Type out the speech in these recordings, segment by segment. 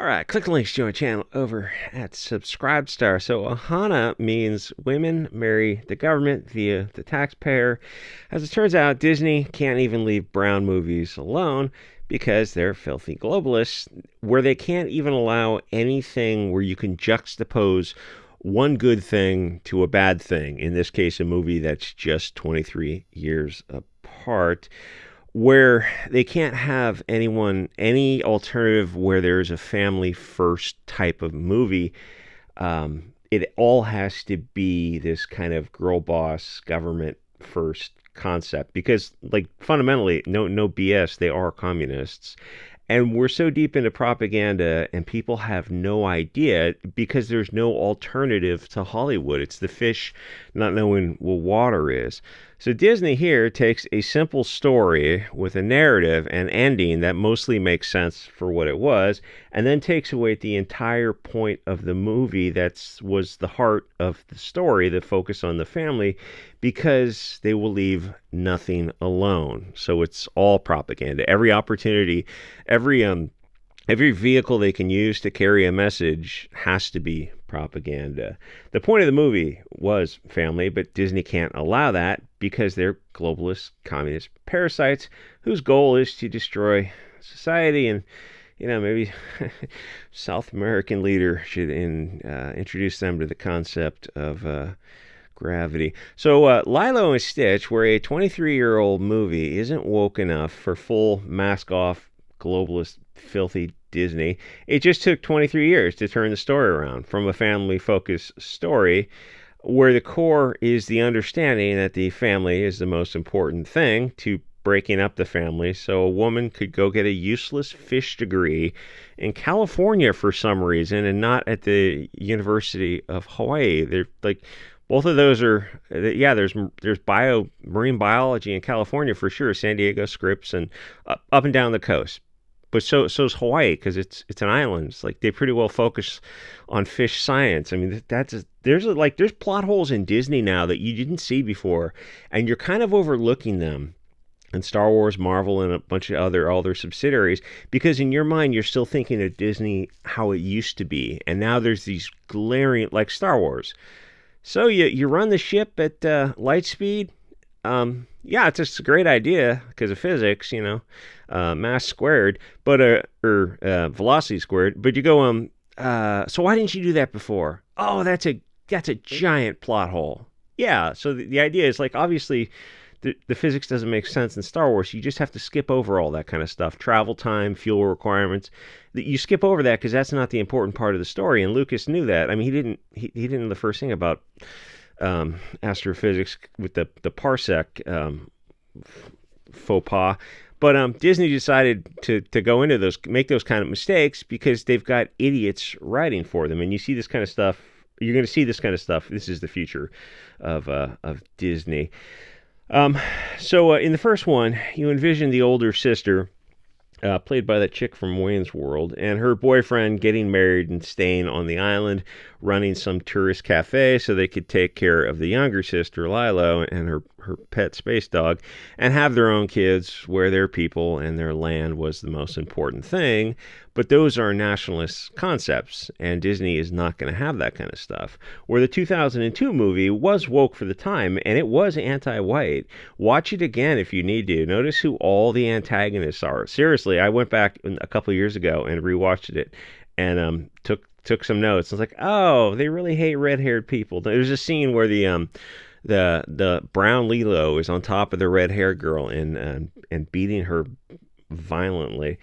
All right, click the links to my channel over at SubScribestar. So Ohana means women marry the government via the taxpayer. As it turns out, Disney can't even leave brown movies alone because they're filthy globalists, where they can't even allow anything where you can juxtapose one good thing to a bad thing. In this case, a movie that's just 23 years apart, where they can't have any alternative where there's a family first type of movie. It all has to be this kind of girl boss government first concept because, like, fundamentally, no BS, they are communists. And we're so deep into propaganda, and people have no idea because there's no alternative to Hollywood. It's the fish not knowing what water is. So Disney here takes a simple story with a narrative and ending that mostly makes sense for what it was, and then takes away the entire point of the movie that was the heart of the story, the focus on the family, because they will leave nothing alone. So it's all propaganda. Every opportunity, every vehicle they can use to carry a message has to be propaganda. The point of the movie was family, but Disney can't allow that because they're globalist communist parasites whose goal is to destroy society. And maybe South American leader should introduce them to the concept of gravity. So Lilo and Stitch, where a 23-year-old movie isn't woke enough for full mask off globalist filthy Disney. It just took 23 years to turn the story around from a family-focused story where the core is the understanding that the family is the most important thing to breaking up the family, so a woman could go get a useless fish degree in California for some reason and not at the University of Hawaii. They're like, both of those are, yeah, there's marine biology in California for sure, San Diego, Scripps, and up and down the coast. But so's Hawaii, because it's an island. It's like they pretty well focus on fish science. I mean, there's plot holes in Disney now that you didn't see before, and you're kind of overlooking them. And Star Wars, Marvel, and a bunch of all their subsidiaries, because in your mind you're still thinking of Disney how it used to be, and now there's these glaring, like Star Wars. So you run the ship at light speed. Yeah, it's just a great idea because of physics, mass squared, but or velocity squared. But you go, so why didn't you do that before? Oh, that's a giant plot hole. Yeah, so the idea is, like, obviously the physics doesn't make sense in Star Wars. You just have to skip over all that kind of stuff, travel time, fuel requirements. You skip over that because that's not the important part of the story. And Lucas knew that. I mean, he didn't know the first thing about astrophysics with the parsec faux pas. But Disney decided to go into make those kind of mistakes because they've got idiots writing for them. And you see this kind of stuff. You're going to see this kind of stuff. This is the future of Disney. So in the first one, you envision the older sister, played by that chick from Wayne's World, and her boyfriend getting married and staying on the island, running some tourist cafe so they could take care of the younger sister, Lilo, and her pet space dog, and have their own kids where their people and their land was the most important thing. But those are nationalist concepts, and Disney is not going to have that kind of stuff. Where the 2002 movie was woke for the time, and it was anti-white. Watch it again if you need to. Notice who all the antagonists are. Seriously, I went back a couple years ago and rewatched it, and took some notes. I was like, oh, they really hate red-haired people. There's a scene where the brown Lilo is on top of the red-haired girl and beating her violently.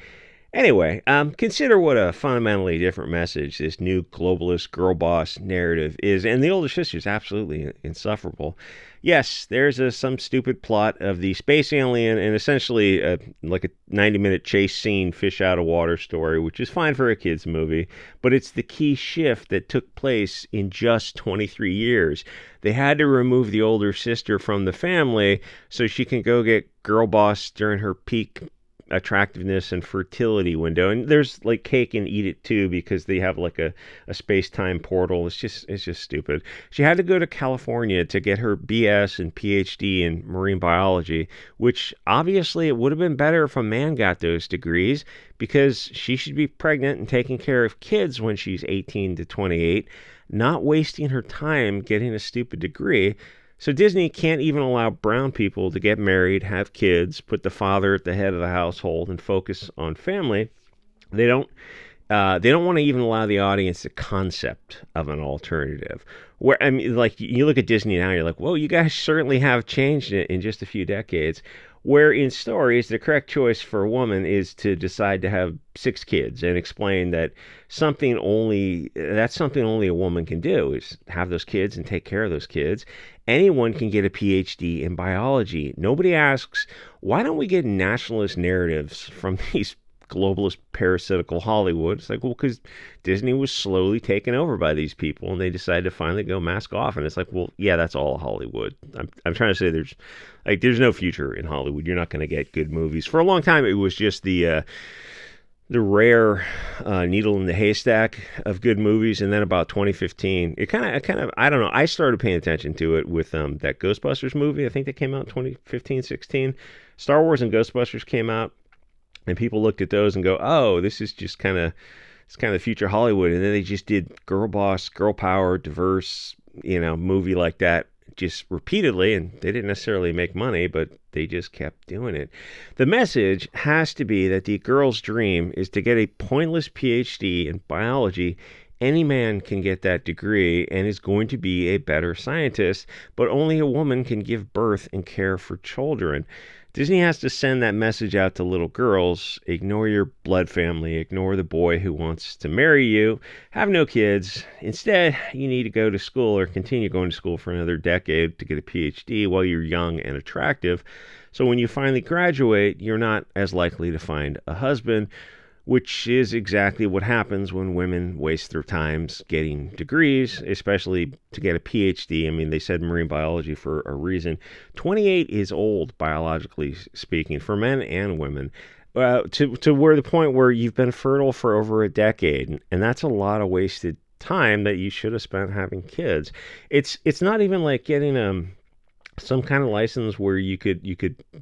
Anyway, consider what a fundamentally different message this new globalist girl boss narrative is, and the older sister is absolutely insufferable. Yes, there's some stupid plot of the space alien and essentially like a 90-minute chase scene, fish out of water story, which is fine for a kid's movie, but it's the key shift that took place in just 23 years. They had to remove the older sister from the family so she can go get girl boss during her peak attractiveness and fertility window. And there's like cake and eat it too, because they have like a space-time portal. It's just stupid. She had to go to California to get her BS and PhD in marine biology, which obviously it would have been better if a man got those degrees, because she should be pregnant and taking care of kids when she's 18 to 28, not wasting her time getting a stupid degree. So Disney can't even allow brown people to get married, have kids, put the father at the head of the household, and focus on family. They don't. They don't want to even allow the audience the concept of an alternative. Where I mean, like you look at Disney now, you're like, "Whoa, you guys certainly have changed it in just a few decades." Where in stories, the correct choice for a woman is to decide to have 6 kids and explain that that's something only a woman can do, is have those kids and take care of those kids. Anyone can get a PhD in biology. Nobody asks, why don't we get nationalist narratives from these globalist parasitical Hollywood? It's like, well, because Disney was slowly taken over by these people and they decided to finally go mask off. And it's like, well, yeah, that's all Hollywood. I'm trying to say there's no future in Hollywood. You're not going to get good movies. For a long time, it was just the rare needle in the haystack of good movies. And then about 2015, it kind of, I don't know, I started paying attention to it with that Ghostbusters movie. I think that came out in 2015, 16. Star Wars and Ghostbusters came out. And people looked at those and go, oh, this is just it's kind of future Hollywood. And then they just did girl boss, girl power, diverse, movie like that just repeatedly. And they didn't necessarily make money, but they just kept doing it. The message has to be that the girl's dream is to get a pointless PhD in biology. Any man can get that degree and is going to be a better scientist, but only a woman can give birth and care for children. Disney has to send that message out to little girls. Ignore your blood family. Ignore the boy who wants to marry you. Have no kids. Instead, you need to go to school or continue going to school for another decade to get a PhD while you're young and attractive. So when you finally graduate, you're not as likely to find a husband, which is exactly what happens when women waste their times getting degrees, especially to get a PhD. I mean, they said marine biology for a reason. 28 is old, biologically speaking, for men and women, to where the point where you've been fertile for over a decade, and that's a lot of wasted time that you should have spent having kids. It's not even like getting some kind of license where you could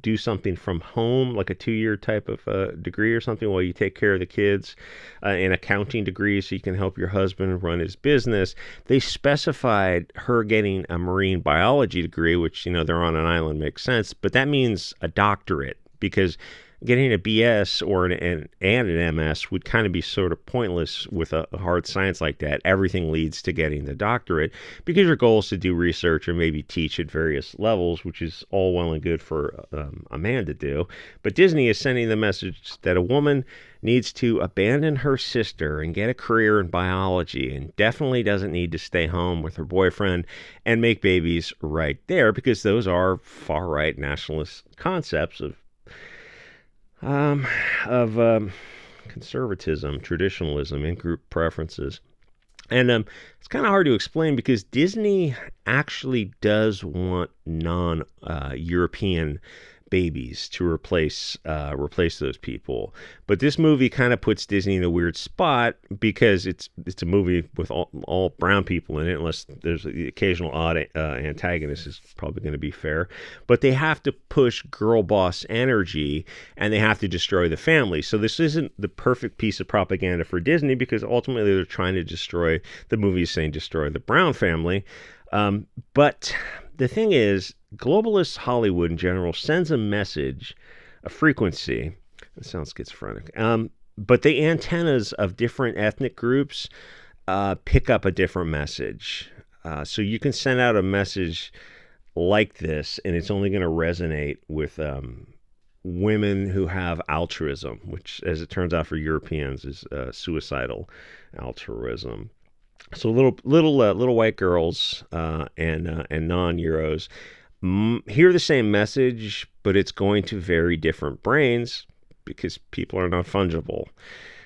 do something from home, like a 2-year type of degree or something, while you take care of the kids, an accounting degree so you can help your husband run his business. They specified her getting a marine biology degree, which, they're on an island, makes sense, but that means a doctorate, because getting a BS or an MS would kind of be sort of pointless with a hard science like that. Everything leads to getting the doctorate, because your goal is to do research or maybe teach at various levels, which is all well and good for a man to do. But Disney is sending the message that a woman needs to abandon her sister and get a career in biology, and definitely doesn't need to stay home with her boyfriend and make babies right there, because those are far-right nationalist concepts of conservatism, traditionalism, and group preferences. And it's kind of hard to explain, because Disney actually does want non-European babies to replace those people. But this movie kind of puts Disney in a weird spot, because it's a movie with all brown people in it, unless there's the occasional odd antagonist is probably going to be fair. But they have to push girl boss energy, and they have to destroy the family. So this isn't the perfect piece of propaganda for Disney, because ultimately they're trying to destroy, the movie is saying destroy the Brown family. But the thing is, globalist Hollywood in general sends a message, a frequency. It sounds schizophrenic. But the antennas of different ethnic groups pick up a different message. So you can send out a message like this, and it's only going to resonate with women who have altruism, which, as it turns out for Europeans, is suicidal altruism. So little white girls and non-Euros hear the same message, but it's going to very different brains, because people are not fungible,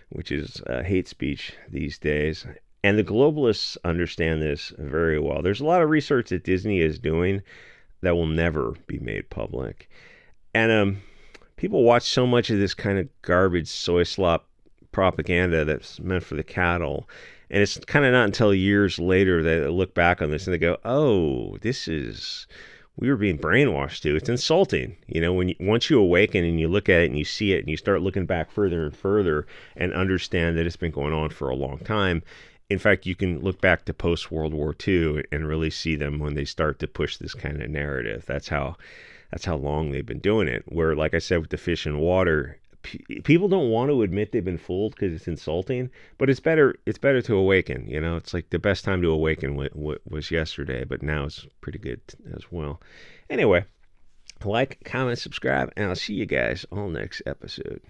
which is hate speech these days. And the globalists understand this very well. There's a lot of research that Disney is doing that will never be made public. And people watch so much of this kind of garbage soy slop propaganda that's meant for the cattle. And it's kind of not until years later that they look back on this and they go, oh, we were being brainwashed too. It's insulting. Once you awaken and you look at it and you see it and you start looking back further and further and understand that it's been going on for a long time. In fact, you can look back to post World War II and really see them when they start to push this kind of narrative. That's how long they've been doing it. Where, like I said, with the fish and water, people don't want to admit they've been fooled because it's insulting. But it's better to awaken. It's like the best time to awaken was yesterday, but now it's pretty good as well. Anyway, like, comment, subscribe, and I'll see you guys on next episode.